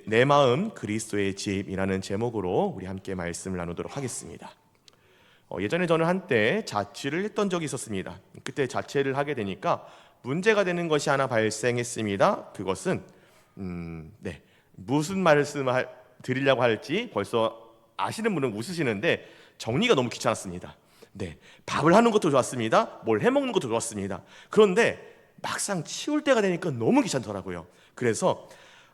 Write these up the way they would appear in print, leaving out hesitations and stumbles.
내 마음 그리스도의 집이라는 제목으로 우리 함께 말씀을 나누도록 하겠습니다. 예전에 저는 한때 자취를 했던 적이 있었습니다. 그때 자취를 하게 되니까 문제가 되는 것이 하나 발생했습니다. 그것은 무슨 말씀을 드리려고 할지 벌써 아시는 분은 웃으시는데 정리가 너무 귀찮았습니다. 밥을 하는 것도 좋았습니다. 뭘 해먹는 것도 좋았습니다. 그런데 막상 치울 때가 되니까 너무 귀찮더라고요. 그래서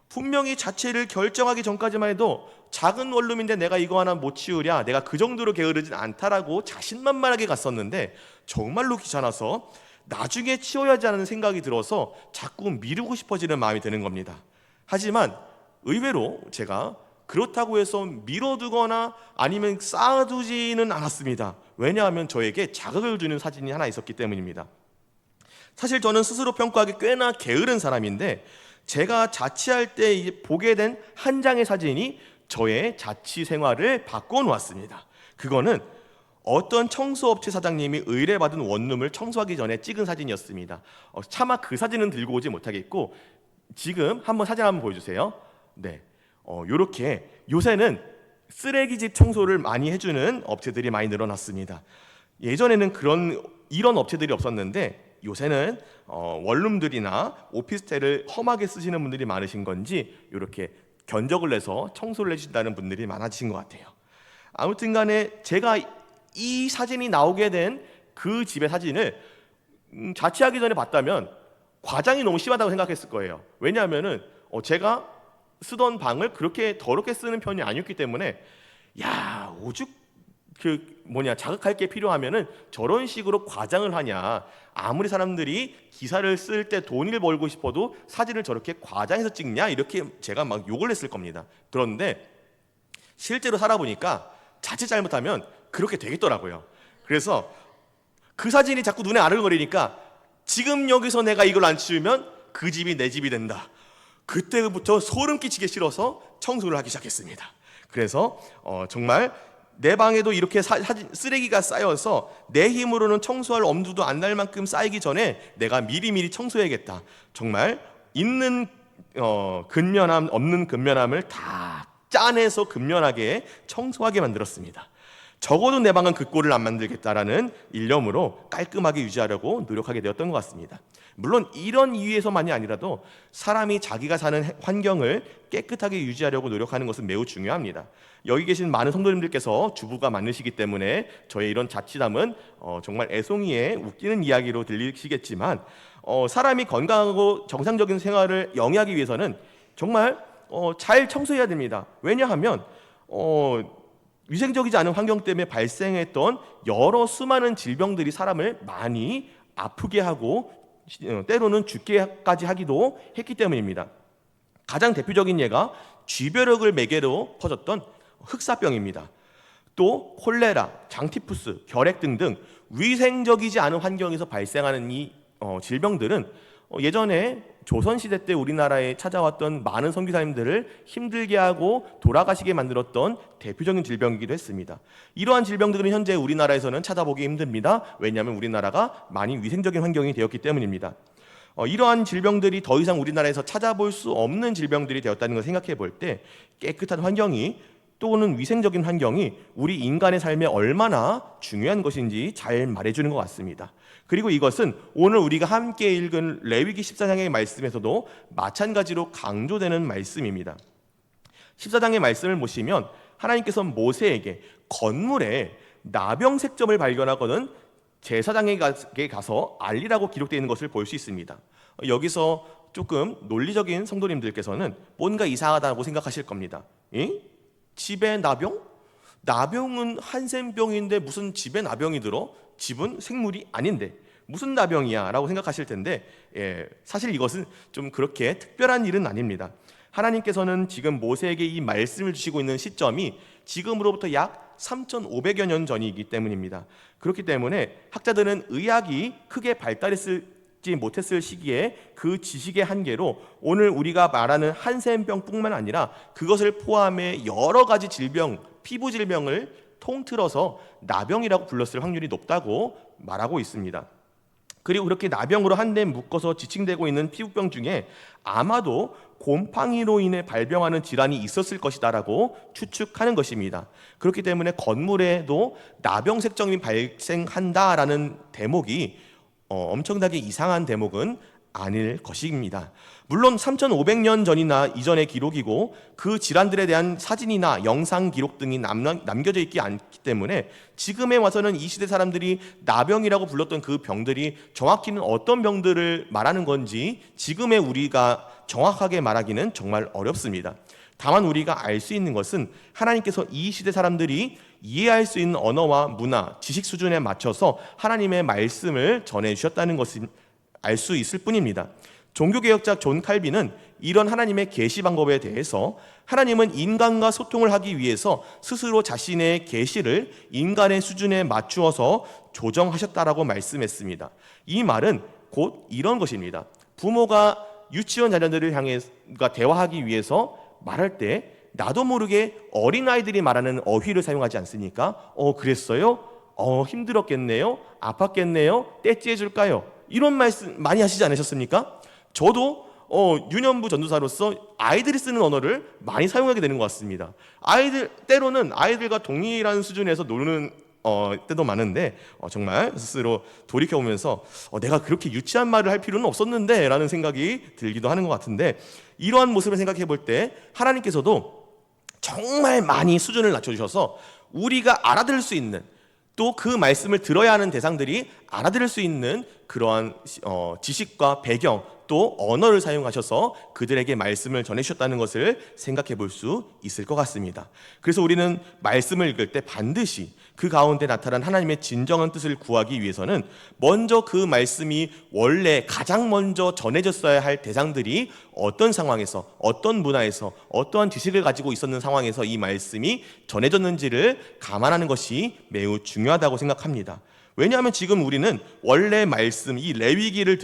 분명히 자취를 결정하기 전까지만 해도 작은 원룸인데 내가 이거 하나 못 치우랴, 내가 그 정도로 게으르진 않다라고 자신만만하게 갔었는데 정말로 귀찮아서 나중에 치워야지 하는 생각이 들어서 자꾸 미루고 싶어지는 마음이 드는 겁니다. 하지만 의외로 제가 그렇다고 해서 미뤄두거나 아니면 쌓아두지는 않았습니다. 왜냐하면 저에게 자극을 주는 사진이 하나 있었기 때문입니다. 사실 저는 스스로 평가하기 꽤나 게으른 사람인데 제가 자취할 때 보게 된 한 장의 사진이 저의 자취 생활을 바꿔놓았습니다. 그거는 어떤 청소업체 사장님이 의뢰받은 원룸을 청소하기 전에 찍은 사진이었습니다. 차마 그 사진은 들고 오지 못하겠고 지금 사진 한번 보여주세요. 이렇게 요새는 쓰레기집 청소를 많이 해주는 업체들이 많이 늘어났습니다. 예전에는 이런 업체들이 없었는데 요새는 원룸들이나 오피스텔을 험하게 쓰시는 분들이 많으신 건지 이렇게 견적을 내서 청소를 해주신다는 분들이 많아지신 것 같아요. 아무튼 간에 제가 이 사진이 나오게 된 그 집의 사진을 자취하기 전에 봤다면 과장이 너무 심하다고 생각했을 거예요. 왜냐하면 제가 쓰던 방을 그렇게 더럽게 쓰는 편이 아니었기 때문에 오죽 자극할 게 필요하면은 저런 식으로 과장을 하냐, 아무리 사람들이 기사를 쓸 때 돈을 벌고 싶어도 사진을 저렇게 과장해서 찍냐, 이렇게 제가 막 욕을 했을 겁니다. 그런데 실제로 살아보니까 자칫 잘못하면 그렇게 되겠더라고요. 그래서 그 사진이 자꾸 눈에 아른거리니까 지금 여기서 내가 이걸 안 치우면 그 집이 내 집이 된다. 그때부터 소름 끼치게 싫어서 청소를 하기 시작했습니다. 그래서 정말 내 방에도 이렇게 쓰레기가 쌓여서 내 힘으로는 청소할 엄두도 안 날 만큼 쌓이기 전에 내가 미리미리 청소해야겠다. 정말 있는 근면함, 없는 근면함을 다 짜내서 근면하게 청소하게 만들었습니다. 적어도 내 방은 그 꼴을 안 만들겠다라는 일념으로 깔끔하게 유지하려고 노력하게 되었던 것 같습니다. 물론 이런 이유에서만이 아니라도 사람이 자기가 사는 환경을 깨끗하게 유지하려고 노력하는 것은 매우 중요합니다. 여기 계신 많은 성도님들께서 주부가 많으시기 때문에 저의 이런 자취담은 정말 애송이에 웃기는 이야기로 들리시겠지만 사람이 건강하고 정상적인 생활을 영위하기 위해서는 정말 잘 청소해야 됩니다. 왜냐하면 위생적이지 않은 환경 때문에 발생했던 여러 수많은 질병들이 사람을 많이 아프게 하고 때로는 죽게까지 하기도 했기 때문입니다. 가장 대표적인 예가 쥐벼락을 매개로 퍼졌던 흑사병입니다. 또 콜레라, 장티푸스, 결핵 등등 위생적이지 않은 환경에서 발생하는 이 질병들은 예전에 조선시대 때 우리나라에 찾아왔던 많은 선교사님들을 힘들게 하고 돌아가시게 만들었던 대표적인 질병이기도 했습니다. 이러한 질병들은 현재 우리나라에서는 찾아보기 힘듭니다. 왜냐하면 우리나라가 많이 위생적인 환경이 되었기 때문입니다. 이러한 질병들이 더 이상 우리나라에서 찾아볼 수 없는 질병들이 되었다는 걸 생각해 볼 때 깨끗한 환경이 또는 위생적인 환경이 우리 인간의 삶에 얼마나 중요한 것인지 잘 말해주는 것 같습니다. 그리고 이것은 오늘 우리가 함께 읽은 레위기 14장의 말씀에서도 마찬가지로 강조되는 말씀입니다. 14장의 말씀을 보시면 하나님께서 모세에게 건물에 나병 색점을 발견하거든 제사장에게 가서 알리라고 기록되어 있는 것을 볼 수 있습니다. 여기서 조금 논리적인 성도님들께서는 뭔가 이상하다고 생각하실 겁니다. 집에 나병? 나병은 한센병인데 무슨 집에 나병이 들어? 집은 생물이 아닌데 무슨 나병이야? 라고 생각하실 텐데 사실 이것은 좀 그렇게 특별한 일은 아닙니다. 하나님께서는 지금 모세에게 이 말씀을 주시고 있는 시점이 지금으로부터 약 3,500여 년 전이기 때문입니다. 그렇기 때문에 학자들은 의학이 크게 발달했지 못했을 시기에 그 지식의 한계로 오늘 우리가 말하는 한센병뿐만 아니라 그것을 포함해 여러 가지 질병, 피부 질병을 통틀어서 나병이라고 불렀을 확률이 높다고 말하고 있습니다. 그리고 그렇게 나병으로 한데 묶어서 지칭되고 있는 피부병 중에 아마도 곰팡이로 인해 발병하는 질환이 있었을 것이다라고 추측하는 것입니다. 그렇기 때문에 건물에도 나병색정이 발생한다라는 대목이 엄청나게 이상한 대목은 아닐 것입니다. 물론 3,500년 전이나 이전의 기록이고 그 질환들에 대한 사진이나 영상 기록 등이 남겨져 있지 않기 때문에 지금에 와서는 이 시대 사람들이 나병이라고 불렀던 그 병들이 정확히는 어떤 병들을 말하는 건지 지금의 우리가 정확하게 말하기는 정말 어렵습니다. 다만 우리가 알 수 있는 것은 하나님께서 이 시대 사람들이 이해할 수 있는 언어와 문화, 지식 수준에 맞춰서 하나님의 말씀을 전해주셨다는 것을 알 수 있을 뿐입니다. 종교개혁자 존 칼빈은 이런 하나님의 계시 방법에 대해서 하나님은 인간과 소통을 하기 위해서 스스로 자신의 계시를 인간의 수준에 맞추어서 조정하셨다라고 말씀했습니다. 이 말은 곧 이런 것입니다. 부모가 유치원 자녀들을 향해 대화하기 위해서 말할 때 나도 모르게 어린아이들이 말하는 어휘를 사용하지 않습니까? 그랬어요? 힘들었겠네요? 아팠겠네요? 떼찌해줄까요? 이런 말씀 많이 하시지 않으셨습니까? 저도 유년부 전도사로서 아이들이 쓰는 언어를 많이 사용하게 되는 것 같습니다. 때로는 아이들과 동일한 수준에서 노는 때도 많은데 정말 스스로 돌이켜보면서 내가 그렇게 유치한 말을 할 필요는 없었는데 라는 생각이 들기도 하는 것 같은데, 이러한 모습을 생각해 볼 때 하나님께서도 정말 많이 수준을 낮춰주셔서 우리가 알아들을 수 있는, 또 그 말씀을 들어야 하는 대상들이 알아들을 수 있는 그러한 지식과 배경, 또 언어를 사용하셔서 그들에게 말씀을 전해주셨다는 것을 생각해 볼 수 있을 것 같습니다. 그래서 우리는 말씀을 읽을 때 반드시 그 가운데 나타난 하나님의 진정한 뜻을 구하기 위해서는 먼저 그 말씀이 원래 가장 먼저 전해졌어야 할 대상들이 어떤 상황에서, 어떤 문화에서, 어떠한 지식을 가지고 있었는 상황에서 이 말씀이 전해졌는지를 감안하는 것이 매우 중요하다고 생각합니다. 왜냐하면 지금 우리는 원래 말씀, 이 레위기를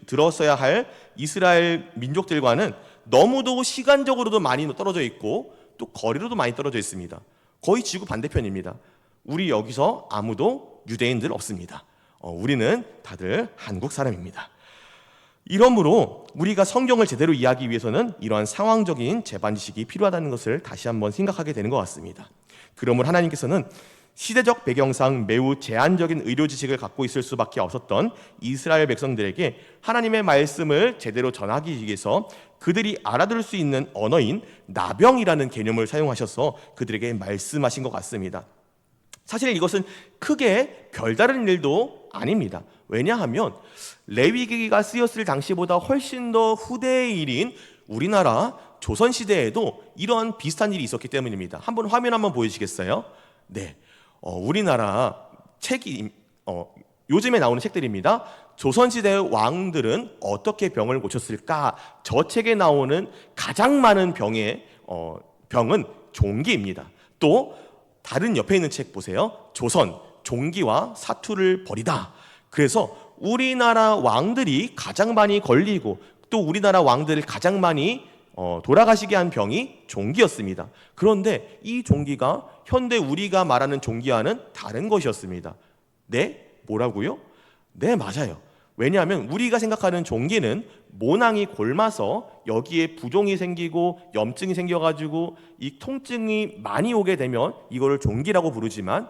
들었어야 할 이스라엘 민족들과는 너무도 시간적으로도 많이 떨어져 있고 또 거리로도 많이 떨어져 있습니다. 거의 지구 반대편입니다. 우리 여기서 아무도 유대인들 없습니다. 우리는 다들 한국 사람입니다. 이러므로 우리가 성경을 제대로 이해하기 위해서는 이러한 상황적인 재반 지식이 필요하다는 것을 다시 한번 생각하게 되는 것 같습니다. 그러므로 하나님께서는 시대적 배경상 매우 제한적인 의료 지식을 갖고 있을 수밖에 없었던 이스라엘 백성들에게 하나님의 말씀을 제대로 전하기 위해서 그들이 알아들을 수 있는 언어인 나병이라는 개념을 사용하셔서 그들에게 말씀하신 것 같습니다. 사실 이것은 크게 별다른 일도 아닙니다. 왜냐하면 레위기가 쓰였을 당시보다 훨씬 더 후대의 일인 우리나라 조선시대에도 이러한 비슷한 일이 있었기 때문입니다. 화면 한번 보여주시겠어요? 네. 우리나라 책이 요즘에 나오는 책들입니다. 조선시대의 왕들은 어떻게 병을 고쳤을까? 저 책에 나오는 가장 많은 병은 종기입니다. 또 다른 옆에 있는 책 보세요. 조선, 종기와 사투를 버리다. 그래서 우리나라 왕들이 가장 많이 걸리고 또 우리나라 왕들을 가장 많이 돌아가시게 한 병이 종기였습니다. 그런데 이 종기가 현대 우리가 말하는 종기와는 다른 것이었습니다. 네? 뭐라고요? 네, 맞아요. 왜냐하면 우리가 생각하는 종기는 모낭이 골마서 여기에 부종이 생기고 염증이 생겨가지고 이 통증이 많이 오게 되면 이거를 종기라고 부르지만,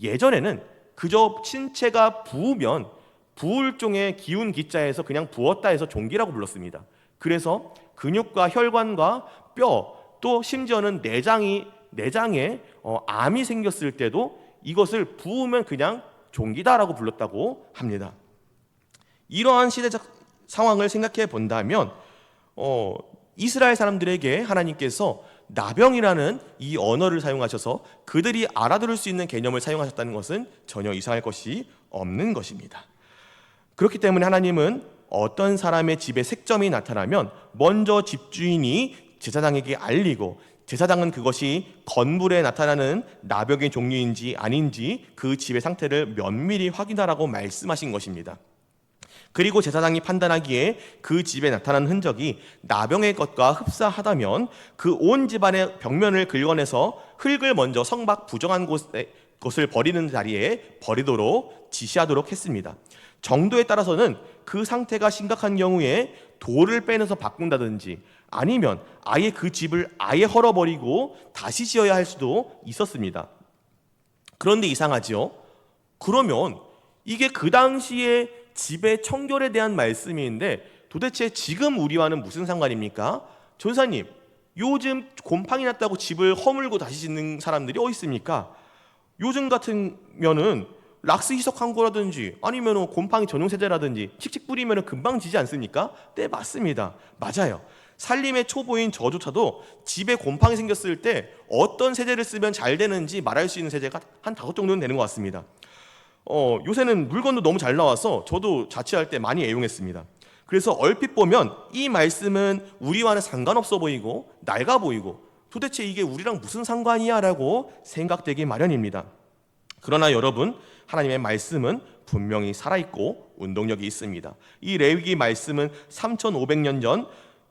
예전에는 그저 신체가 부으면 부울종의 기운 기자에서 그냥 부었다 해서 종기라고 불렀습니다. 그래서 근육과 혈관과 뼈, 또 심지어는 내장에 암이 생겼을 때도 이것을 부으면 그냥 종기다라고 불렀다고 합니다. 이러한 시대적 상황을 생각해 본다면 이스라엘 사람들에게 하나님께서 나병이라는 이 언어를 사용하셔서 그들이 알아들을 수 있는 개념을 사용하셨다는 것은 전혀 이상할 것이 없는 것입니다. 그렇기 때문에 하나님은 어떤 사람의 집에 색점이 나타나면 먼저 집주인이 제사장에게 알리고, 제사장은 그것이 건물에 나타나는 나병의 종류인지 아닌지 그 집의 상태를 면밀히 확인하라고 말씀하신 것입니다. 그리고 제사장이 판단하기에 그 집에 나타난 흔적이 나병의 것과 흡사하다면 그 온 집안의 벽면을 긁어내서 흙을 먼저 성막 부정한 곳을 버리는 자리에 버리도록 지시하도록 했습니다. 정도에 따라서는 그 상태가 심각한 경우에 돌을 빼내서 바꾼다든지 아니면 아예 그 집을 아예 헐어버리고 다시 지어야 할 수도 있었습니다. 그런데 이상하지요? 그러면 이게 그 당시에 집의 청결에 대한 말씀인데 도대체 지금 우리와는 무슨 상관입니까? 전사님, 요즘 곰팡이 났다고 집을 허물고 다시 짓는 사람들이 어디 있습니까? 요즘 같으면은 락스 희석한 거라든지 아니면 곰팡이 전용 세제라든지 칙칙 뿌리면 금방 지지 않습니까? 네, 맞습니다. 맞아요. 살림의 초보인 저조차도 집에 곰팡이 생겼을 때 어떤 세제를 쓰면 잘 되는지 말할 수 있는 세제가 한 5 정도는 되는 것 같습니다. 요새는 물건도 너무 잘 나와서 저도 자취할 때 많이 애용했습니다. 그래서 얼핏 보면 이 말씀은 우리와는 상관없어 보이고 낡아 보이고 도대체 이게 우리랑 무슨 상관이야 라고 생각되기 마련입니다. 그러나 여러분, 하나님의 말씀은 분명히 살아있고 운동력이 있습니다. 이 레위기 말씀은 3500년 전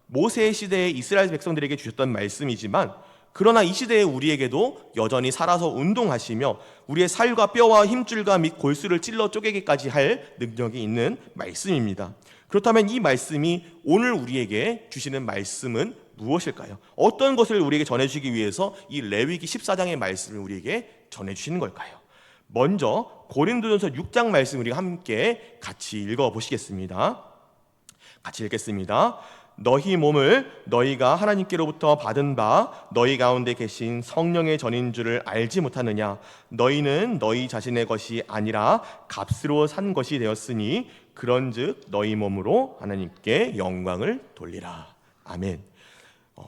모세의 시대에 이스라엘 백성들에게 주셨던 말씀이지만 그러나 이 시대의 우리에게도 여전히 살아서 운동하시며 우리의 살과 뼈와 힘줄과 및 골수를 찔러 쪼개기까지 할 능력이 있는 말씀입니다. 그렇다면 이 말씀이 오늘 우리에게 주시는 말씀은 무엇일까요? 어떤 것을 우리에게 전해주시기 위해서 이 레위기 14장의 말씀을 우리에게 전해주시는 걸까요? 먼저 고린도전서 6장 말씀 우리가 함께 같이 읽어보시겠습니다. 같이 읽겠습니다. 너희 몸을 너희가 하나님께로부터 받은 바 너희 가운데 계신 성령의 전인 줄을 알지 못하느냐? 너희는 너희 자신의 것이 아니라 값으로 산 것이 되었으니 그런즉 너희 몸으로 하나님께 영광을 돌리라. 아멘.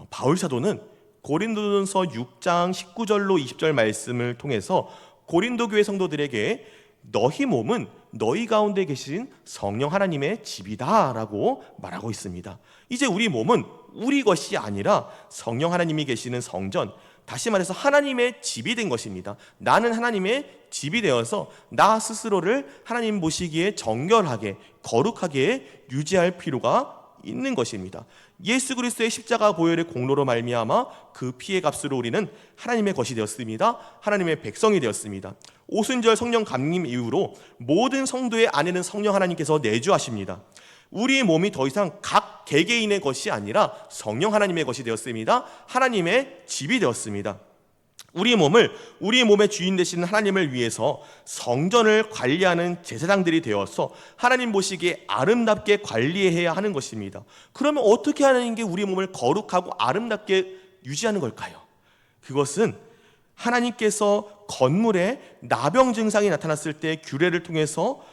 바울 사도는 고린도전서 6장 19절로 20절 말씀을 통해서 고린도 교회 성도들에게 너희 몸은 너희 가운데 계신 성령 하나님의 집이다라고 말하고 있습니다. 이제 우리 몸은 우리 것이 아니라 성령 하나님이 계시는 성전, 다시 말해서 하나님의 집이 된 것입니다. 나는 하나님의 집이 되어서 나 스스로를 하나님 보시기에 정결하게 거룩하게 유지할 필요가 있는 것입니다. 예수 그리스도의 십자가 보혈의 공로로 말미암아 그 피의 값으로 우리는 하나님의 것이 되었습니다. 하나님의 백성이 되었습니다. 오순절 성령 감림 이후로 모든 성도의 안에는 성령 하나님께서 내주하십니다. 우리의 몸이 더 이상 각 개개인의 것이 아니라 성령 하나님의 것이 되었습니다. 하나님의 집이 되었습니다. 우리의 몸을 우리의 몸의 주인 되시는 하나님을 위해서 성전을 관리하는 제사장들이 되어서 하나님 보시기에 아름답게 관리해야 하는 것입니다. 그러면 어떻게 하는 게 우리의 몸을 거룩하고 아름답게 유지하는 걸까요? 그것은 하나님께서 건물에 나병 증상이 나타났을 때 규례를 통해서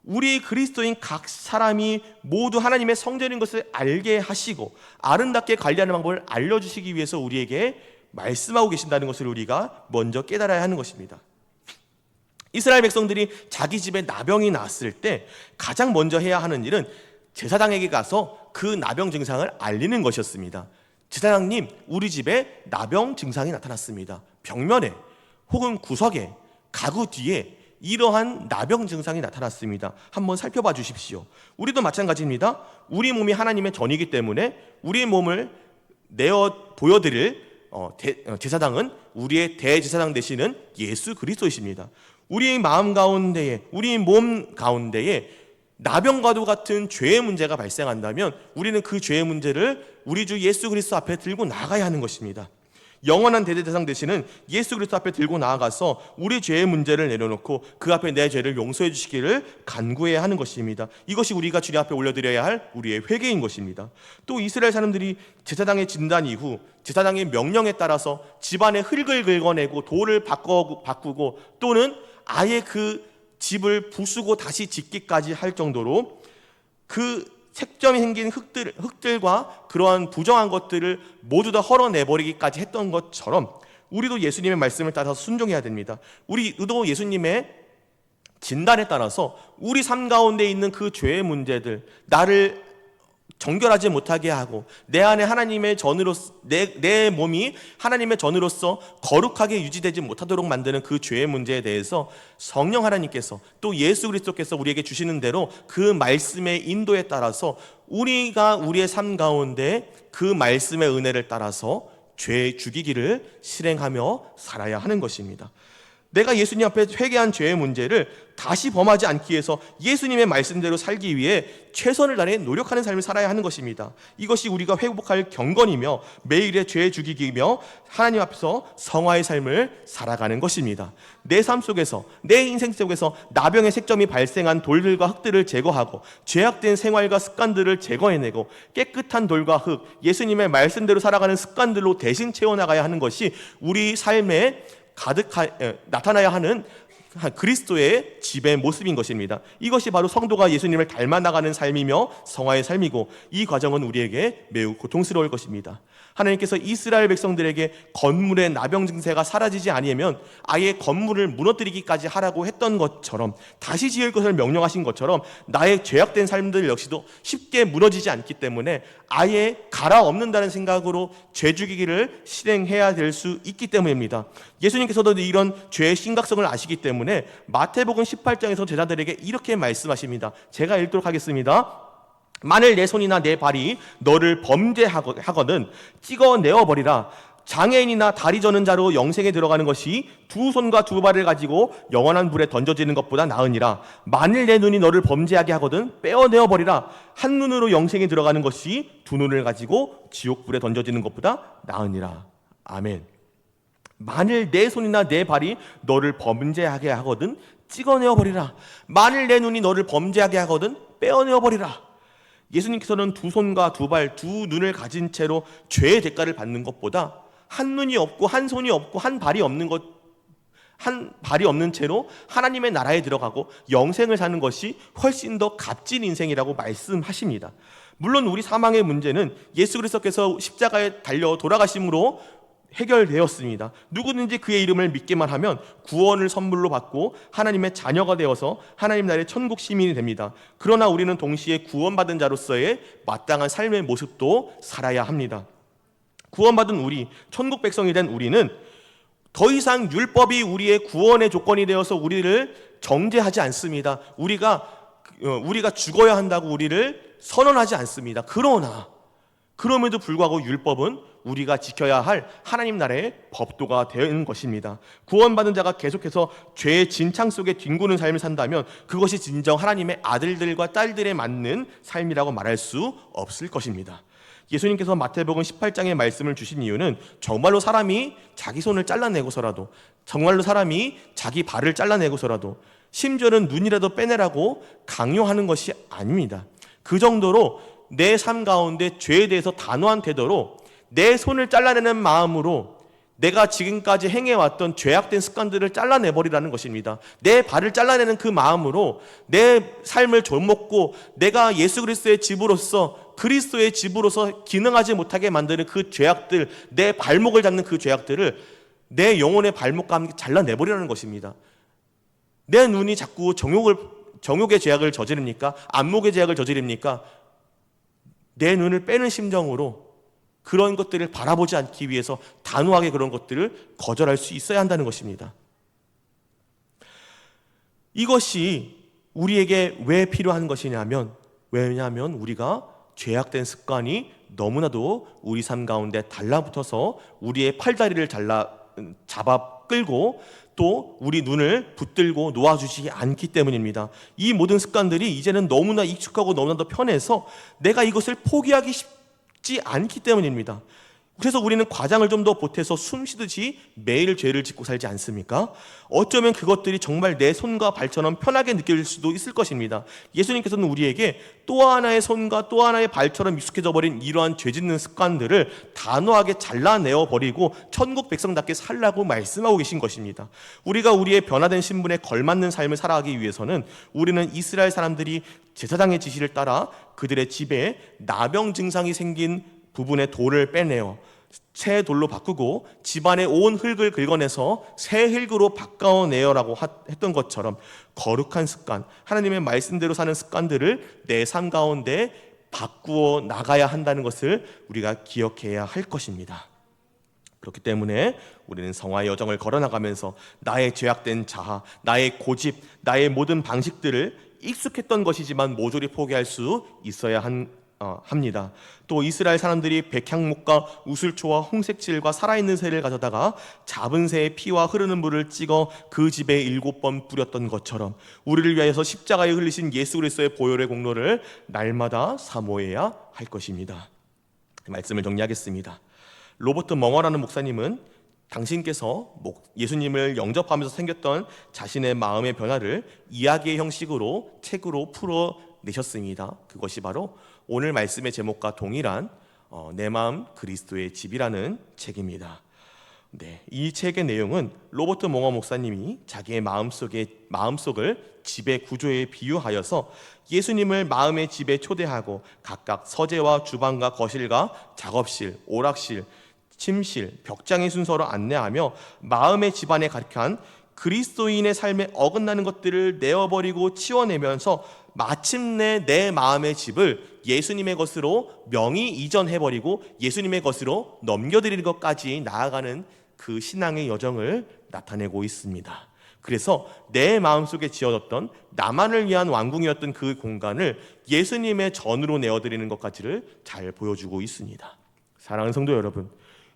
우리 그리스도인 각 사람이 모두 하나님의 성전인 것을 알게 하시고 아름답게 관리하는 방법을 알려주시기 위해서 우리에게 말씀하고 계신다는 것을 우리가 먼저 깨달아야 하는 것입니다. 이스라엘 백성들이 자기 집에 나병이 났을 때 가장 먼저 해야 하는 일은 제사장에게 가서 그 나병 증상을 알리는 것이었습니다. 제사장님, 우리 집에 나병 증상이 나타났습니다. 벽면에 혹은 구석에 가구 뒤에 이러한 나병 증상이 나타났습니다. 한번 살펴봐 주십시오. 우리도 마찬가지입니다. 우리 몸이 하나님의 전이기 때문에 우리 몸을 내어 보여드릴 제사장은 우리의 대제사장 되시는 예수 그리스도이십니다. 우리의 마음 가운데에, 우리 몸 가운데에 나병과도 같은 죄의 문제가 발생한다면 우리는 그 죄의 문제를 우리 주 예수 그리스도 앞에 들고 나가야 하는 것입니다. 영원한 대제사장 되시는 예수 그리스도 앞에 들고 나아가서 우리 죄의 문제를 내려놓고 그 앞에 내 죄를 용서해 주시기를 간구해야 하는 것입니다. 이것이 우리가 주님 앞에 올려드려야 할 우리의 회개인 것입니다. 또 이스라엘 사람들이 제사장의 진단 이후 제사장의 명령에 따라서 집안에 흙을 긁어내고 돌을 바꾸고 또는 아예 그 집을 부수고 다시 짓기까지 할 정도로 그 색점이 생긴 흙들과 그러한 부정한 것들을 모두 다 헐어내버리기까지 했던 것처럼 우리도 예수님의 말씀을 따라서 순종해야 됩니다. 우리도 예수님의 진단에 따라서 우리 삶 가운데 있는 그 죄의 문제들, 나를 정결하지 못하게 하고 내 안에 하나님의 전으로서 내 몸이 하나님의 전으로서 거룩하게 유지되지 못하도록 만드는 그 죄의 문제에 대해서 성령 하나님께서 또 예수 그리스도께서 우리에게 주시는 대로 그 말씀의 인도에 따라서 우리가 우리의 삶 가운데 그 말씀의 은혜를 따라서 죄 죽이기를 실행하며 살아야 하는 것입니다. 내가 예수님 앞에 회개한 죄의 문제를 다시 범하지 않기 위해서 예수님의 말씀대로 살기 위해 최선을 다해 노력하는 삶을 살아야 하는 것입니다. 이것이 우리가 회복할 경건이며 매일의 죄 죽이기며 하나님 앞에서 성화의 삶을 살아가는 것입니다. 내 삶 속에서, 내 인생 속에서 나병의 색점이 발생한 돌들과 흙들을 제거하고 죄악된 생활과 습관들을 제거해내고 깨끗한 돌과 흙, 예수님의 말씀대로 살아가는 습관들로 대신 채워나가야 하는 것이 우리 삶에 나타나야 하는 그리스도의 지배의 모습인 것입니다. 이것이 바로 성도가 예수님을 닮아나가는 삶이며 성화의 삶이고, 이 과정은 우리에게 매우 고통스러울 것입니다. 하나님께서 이스라엘 백성들에게 건물의 나병 증세가 사라지지 아니하면 아예 건물을 무너뜨리기까지 하라고 했던 것처럼, 다시 지을 것을 명령하신 것처럼 나의 죄악된 삶들 역시도 쉽게 무너지지 않기 때문에 아예 갈아엎는다는 생각으로 죄 죽이기를 실행해야 될 수 있기 때문입니다. 예수님께서도 이런 죄의 심각성을 아시기 때문에 마태복음 18장에서 제자들에게 이렇게 말씀하십니다. 제가 읽도록 하겠습니다. 만일 내 손이나 내 발이 너를 범죄하거든 찍어내어 버리라. 장애인이나 다리 저는 자로 영생에 들어가는 것이 두 손과 두 발을 가지고 영원한 불에 던져지는 것보다 나으니라. 만일 내 눈이 너를 범죄하게 하거든 빼어내어 버리라. 한 눈으로 영생에 들어가는 것이 두 눈을 가지고 지옥불에 던져지는 것보다 나으니라. 아멘. 만일 내 손이나 내 발이 너를 범죄하게 하거든 찍어내어 버리라. 만일 내 눈이 너를 범죄하게 하거든 빼어내어 버리라. 예수님께서는 두 손과 두 발, 두 눈을 가진 채로 죄의 대가를 받는 것보다 한 눈이 없고 한 손이 없고 한 발이 없는 채로 하나님의 나라에 들어가고 영생을 사는 것이 훨씬 더 값진 인생이라고 말씀하십니다. 물론 우리 사망의 문제는 예수 그리스도께서 십자가에 달려 돌아가심으로 해결되었습니다. 누구든지 그의 이름을 믿기만 하면 구원을 선물로 받고 하나님의 자녀가 되어서 하나님 나라의 천국 시민이 됩니다. 그러나 우리는 동시에 구원받은 자로서의 마땅한 삶의 모습도 살아야 합니다. 구원받은 우리, 천국 백성이 된 우리는 더 이상 율법이 우리의 구원의 조건이 되어서 우리를 정죄하지 않습니다. 우리가 죽어야 한다고 우리를 선언하지 않습니다. 그럼에도 불구하고 율법은 우리가 지켜야 할 하나님 나라의 법도가 되는 것입니다. 구원받은 자가 계속해서 죄의 진창 속에 뒹구는 삶을 산다면 그것이 진정 하나님의 아들들과 딸들에 맞는 삶이라고 말할 수 없을 것입니다. 예수님께서 마태복음 18장의 말씀을 주신 이유는 정말로 사람이 자기 손을 잘라내고서라도, 정말로 사람이 자기 발을 잘라내고서라도, 심지어는 눈이라도 빼내라고 강요하는 것이 아닙니다. 그 정도로 내 삶 가운데 죄에 대해서 단호한 태도로 내 손을 잘라내는 마음으로 내가 지금까지 행해왔던 죄악된 습관들을 잘라내버리라는 것입니다. 내 발을 잘라내는 그 마음으로 내 삶을 좀먹고 내가 예수 그리스도의 집으로서, 그리스도의 집으로서 기능하지 못하게 만드는 그 죄악들, 내 발목을 잡는 그 죄악들을 내 영혼의 발목과 함께 잘라내버리라는 것입니다. 내 눈이 자꾸 정욕의 죄악을 저지릅니까? 안목의 죄악을 저지릅니까? 내 눈을 빼는 심정으로 그런 것들을 바라보지 않기 위해서 단호하게 그런 것들을 거절할 수 있어야 한다는 것입니다. 이것이 우리에게 왜 필요한 것이냐면, 왜냐하면 우리가 죄악된 습관이 너무나도 우리 삶 가운데 달라붙어서 우리의 팔다리를 잡아 끌고 또 우리 눈을 붙들고 놓아주지 않기 때문입니다. 이 모든 습관들이 이제는 너무나 익숙하고 너무나도 편해서 내가 이것을 포기하기 쉽지 않기 때문입니다. 그래서 우리는 과장을 좀 더 보태서 숨쉬듯이 매일 죄를 짓고 살지 않습니까? 어쩌면 그것들이 정말 내 손과 발처럼 편하게 느껴질 수도 있을 것입니다. 예수님께서는 우리에게 또 하나의 손과 또 하나의 발처럼 익숙해져 버린 이러한 죄 짓는 습관들을 단호하게 잘라내어 버리고 천국 백성답게 살라고 말씀하고 계신 것입니다. 우리가 우리의 변화된 신분에 걸맞는 삶을 살아가기 위해서는 우리는 이스라엘 사람들이 제사장의 지시를 따라 그들의 집에 나병 증상이 생긴 부분의 돌을 빼내어 새 돌로 바꾸고 집안의 온 흙을 긁어내서 새 흙으로 바꿔내어라고 했던 것처럼 거룩한 습관, 하나님의 말씀대로 사는 습관들을 내 삶 가운데 바꾸어 나가야 한다는 것을 우리가 기억해야 할 것입니다. 그렇기 때문에 우리는 성화의 여정을 걸어나가면서 나의 죄악된 자아, 나의 고집, 나의 모든 방식들을 익숙했던 것이지만 모조리 포기할 수 있어야 합니다. 또 이스라엘 사람들이 백향목과 우슬초와 홍색질과 살아있는 새를 가져다가 잡은 새의 피와 흐르는 물을 찍어 그 집에 7번 뿌렸던 것처럼 우리를 위하여서 십자가에 흘리신 예수 그리스도의 보혈의 공로를 날마다 사모해야 할 것입니다. 말씀을 정리하겠습니다. 로버트 멍어라는 목사님은 당신께서 예수님을 영접하면서 생겼던 자신의 마음의 변화를 이야기의 형식으로 책으로 풀어내셨습니다. 그것이 바로 오늘 말씀의 제목과 동일한 내 마음 그리스도의 집이라는 책입니다. 네, 이 책의 내용은 로버트 멍어 목사님이 자기의 마음속을 집의 구조에 비유하여서 예수님을 마음의 집에 초대하고 각각 서재와 주방과 거실과 작업실, 오락실, 침실, 벽장의 순서로 안내하며 마음의 집안에 가득한 그리스도인의 삶에 어긋나는 것들을 내어버리고 치워내면서 마침내 내 마음의 집을 예수님의 것으로 명의 이전해버리고 예수님의 것으로 넘겨드리는 것까지 나아가는 그 신앙의 여정을 나타내고 있습니다. 그래서 내 마음속에 지어졌던 나만을 위한 왕궁이었던 그 공간을 예수님의 전으로 내어드리는 것까지를 잘 보여주고 있습니다. 사랑하는 성도 여러분,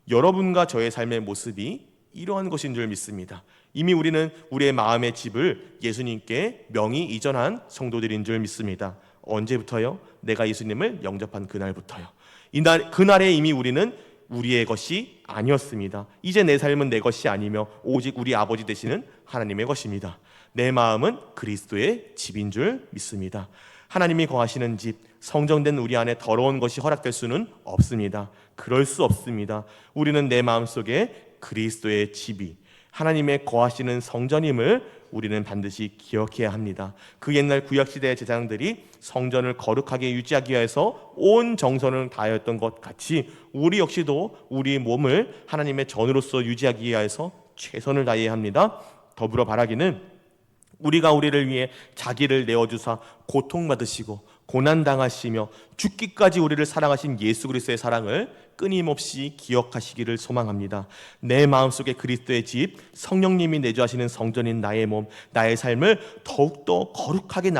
여러분과 저의 삶의 모습이 이러한 것인 줄 믿습니다. 이미 우리는 우리의 마음의 집을 예수님께 명의 이전한 성도들인 줄 믿습니다. 언제부터요? 내가 예수님을 영접한 그날부터요. 그날에 이미 우리는 우리의 것이 아니었습니다. 이제 내 삶은 내 것이 아니며 오직 우리 아버지 되시는 하나님의 것입니다. 내 마음은 그리스도의 집인 줄 믿습니다. 하나님이 거하시는 집, 성정된 우리 안에 더러운 것이 허락될 수는 없습니다. 그럴 수 없습니다. 우리는 내 마음속에 그리스도의 집이 하나님의 거하시는 성전임을 우리는 반드시 기억해야 합니다. 그 옛날 구약시대의 제사장들이 성전을 거룩하게 유지하기 위해서 온 정성을 다하였던 것 같이 우리 역시도 우리 몸을 하나님의 전으로서 유지하기 위해서 최선을 다해야 합니다. 더불어 바라기는 우리가 우리를 위해 자기를 내어주사 고통받으시고 고난당하시며 죽기까지 우리를 사랑하신 예수 그리스도의 사랑을 끊임없이 기억하시기를 소망합니다. 내 마음속에 그리스도의 집, 성령님이 내주하시는 성전인 나의 몸, 나의 삶을 더욱더 거룩하게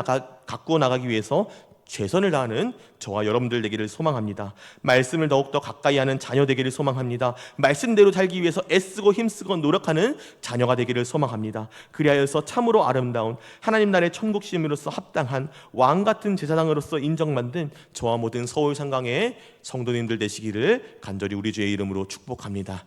가꾸어 나가기 위해서 최선을 다하는 저와 여러분들 되기를 소망합니다. 말씀을 더욱더 가까이 하는 자녀 되기를 소망합니다. 말씀대로 살기 위해서 애쓰고 힘쓰고 노력하는 자녀가 되기를 소망합니다. 그리하여서 참으로 아름다운 하나님 나라의 천국 시민으로서 합당한 왕같은 제사장으로서 인정받는 저와 모든 서울 상강의 성도님들 되시기를 간절히 우리 주의 이름으로 축복합니다.